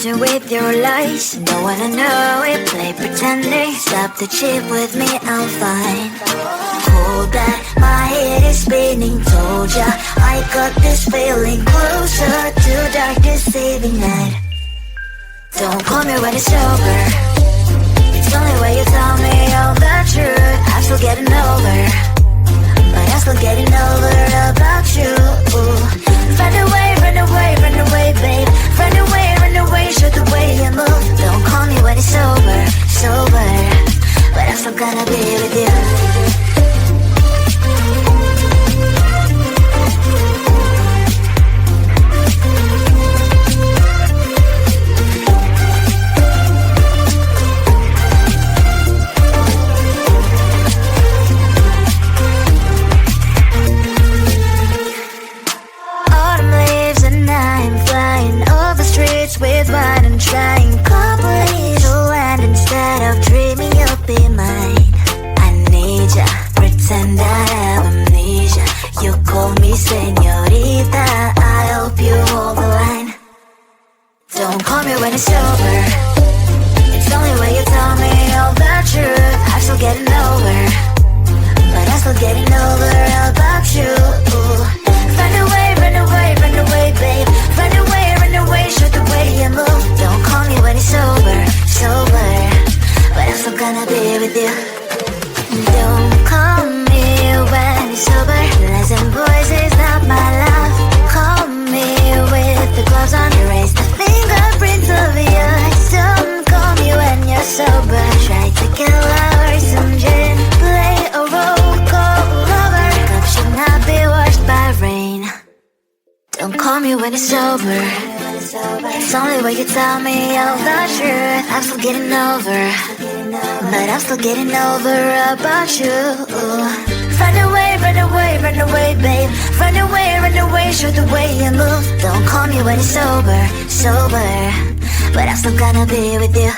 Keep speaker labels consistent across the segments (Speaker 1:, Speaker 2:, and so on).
Speaker 1: illusion with your lies. Don't wanna know it, play pretending. Stop the chip with me, I'm fine. Hold back, my head is spinning. Told ya, I got this feeling. Closer to dark deceiving night. Don't call me when it's over. It's only when you tell me all the truth. I'm still getting over, but I'm still getting over about you. Run away, run away, run away, babe. Run away, show the way you move. Don't call me when it's over, sober, but I'm still gonna be with you. With what I'm trying, complete to land instead of dreaming you'll be mine. I need ya, pretend I have amnesia. You call me señorita, I hope you hold the line. Don't call me when it's over. It's only when you tell me all the truth. I'm still getting over, but I'm still getting over about you. Run away, run away, run away, babe. Run away, show the way you move. Don't call me when it's over, sober, but I'm still gonna be with you. Don't call me when it's over. Listen, boys, is not my love. Call me with the gloves on. Erase the fingerprints of yours. Don't call me when you're sober. Try to kill our some gin. Play a role, call lover. Cup should not be washed by rain. Don't call me when it's over. It's only when you tell me all the truth. I'm still getting over, but I'm still getting over about you. Run away, run away, run away, babe. Run away, show the way you move. Don't call me when it's over, sober, but I'm still gonna be with you.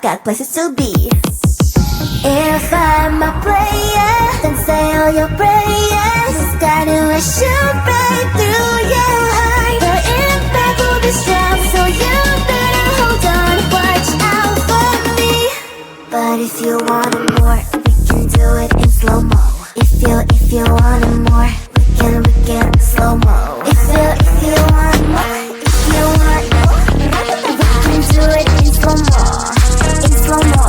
Speaker 1: got places to be. If I'm a player, then say all your prayers. It's gonna shoot right through your heart. The impact will be strong, so you better hold on. Watch out for me. But if you want it more, we can do it in slow-mo. If you want it more, we can slow-mo. If you want more, we can do it in slow-mo. In slow-mo.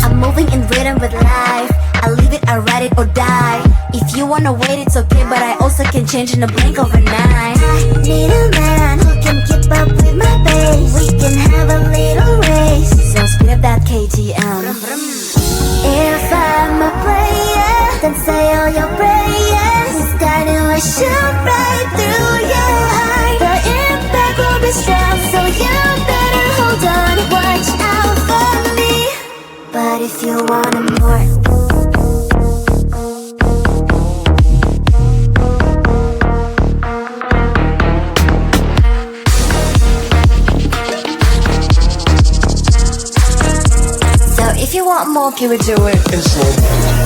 Speaker 1: I'm moving in rhythm with life. I leave it, I ride it or die. If you wanna wait, it's okay, but I also can change in a blink overnight. I need a man who can keep up with my pace. We can have a little race, so speed up that KTM. If I'm a player, then say all your prayers. It's gonna shoot right through your heart. The impact will be strong, so you better hold on. Watch out for me. But if you want it more, so if you want more, can we do it in slow-mo?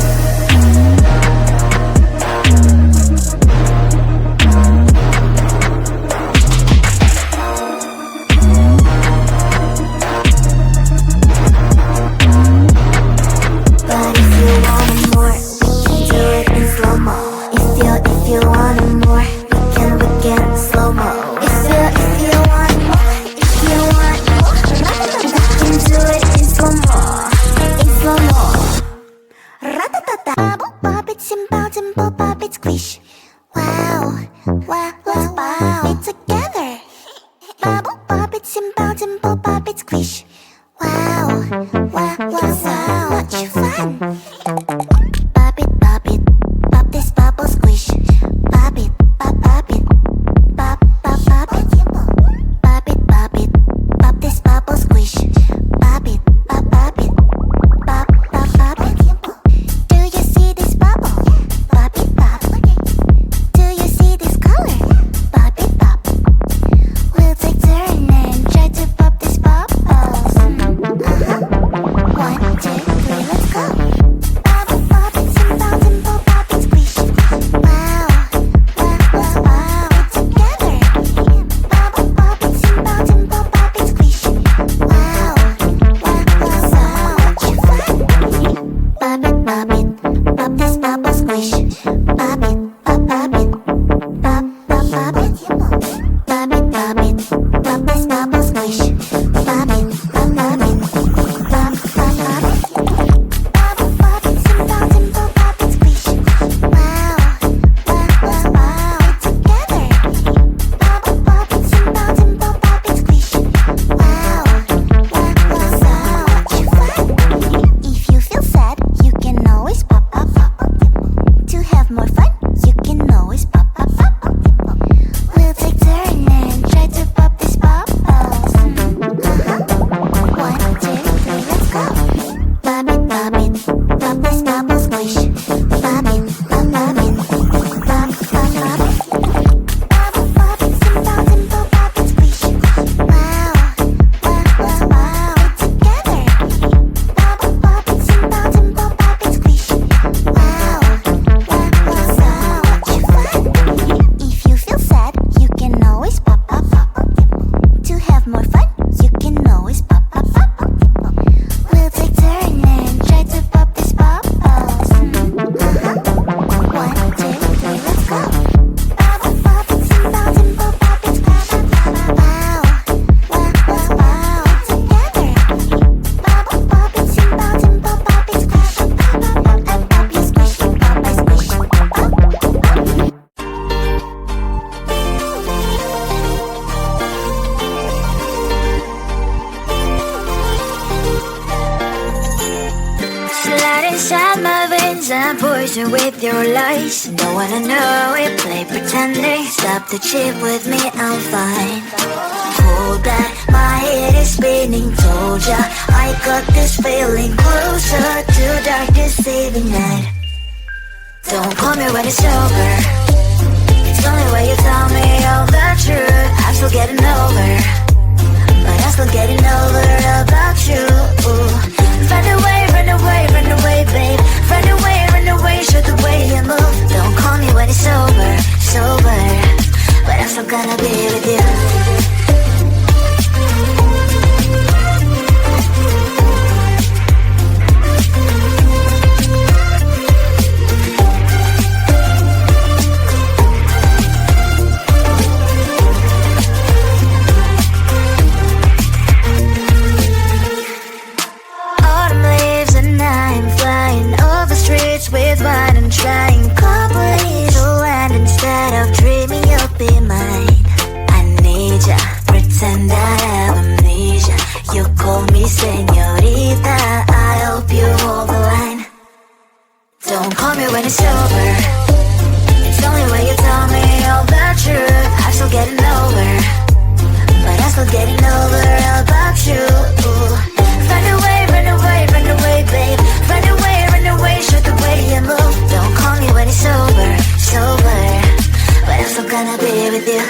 Speaker 2: and poison with your lies. Don't wanna know it, play pretending. Stop the chip with me, I'm fine. Hold that, my head is spinning. Told ya, I got this feeling. Closer to dark deceiving night. Don't call me when it's over. It's only when you tell me all the truth. I'm still getting over, but I'm still getting over.
Speaker 1: pretty señorita, I hope you hold the line. Don't call me when it's over. It's only when you tell me all the truth. I'm still getting over, but I'm still getting over about you. Run away, run away, run away, babe. Run away, show the way you move. Don't call me when it's over, sober, but I'm still gonna be with you.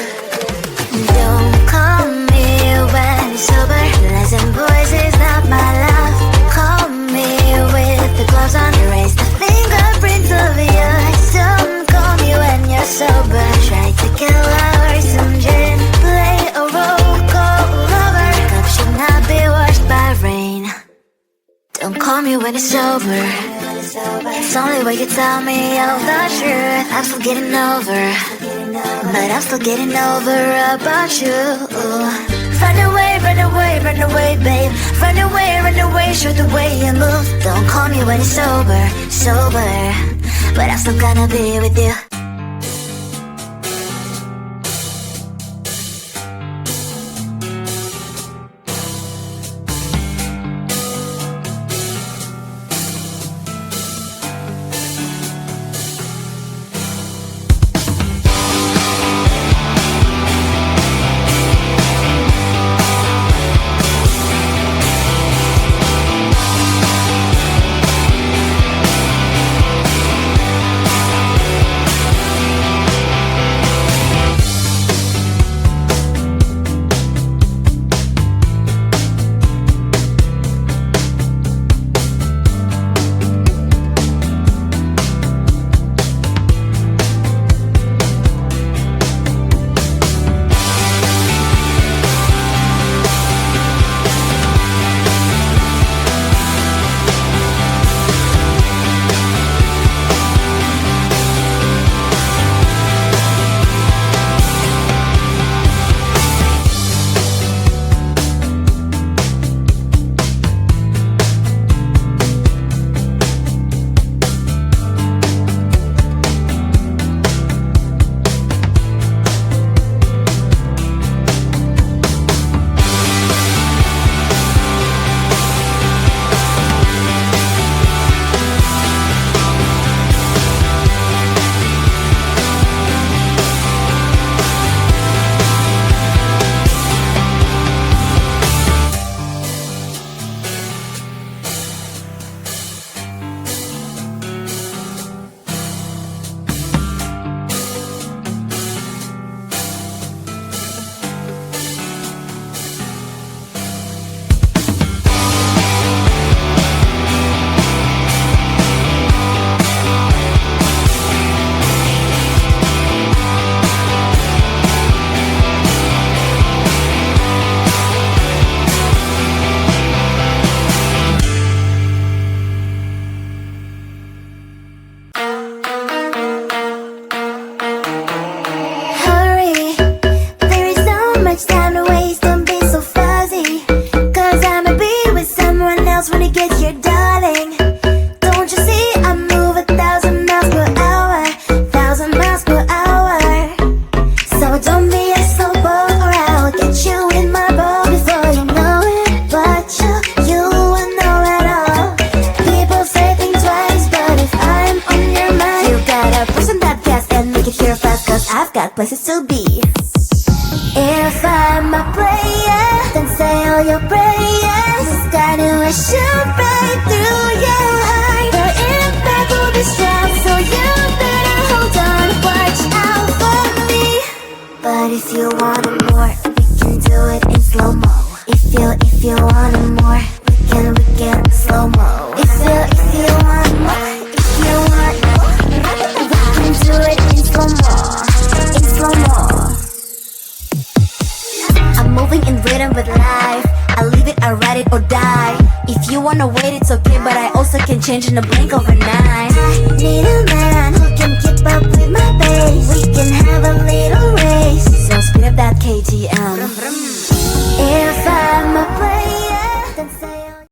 Speaker 1: Don't call me when it's over. Listen, boys, is not my love. Call me with the gloves on. Erase the fingerprints of yours. Don't call me when you're sober. Try to kill hours, some gin. Play a role, call lover. Cup should not be washed by rain. Don't call me when it's over. It's only when you tell me all the truth. I'm still getting over, but I'm still getting over about you. Run away, run away, run away, babe. Run away, show the way you move. Don't call me when it's sober, sober, but I'm still gonna be with you.
Speaker 2: Places to be. If I'm a player, then say all your prayers. It's gonna shoot right through your heart. The impact will be strong, so you better hold on. Watch out for me. But if you want it more, we can do it in slow-mo. If you want it more, we can slow-mo. If you want more, we can do it in slow-mo. I'm moving in rhythm with life. I leave it, I ride it or die. If you wanna wait, it's okay, but I also can change in a blink overnight. I need a man who can keep up with my pace. We can have a little race, so speed up that KTM.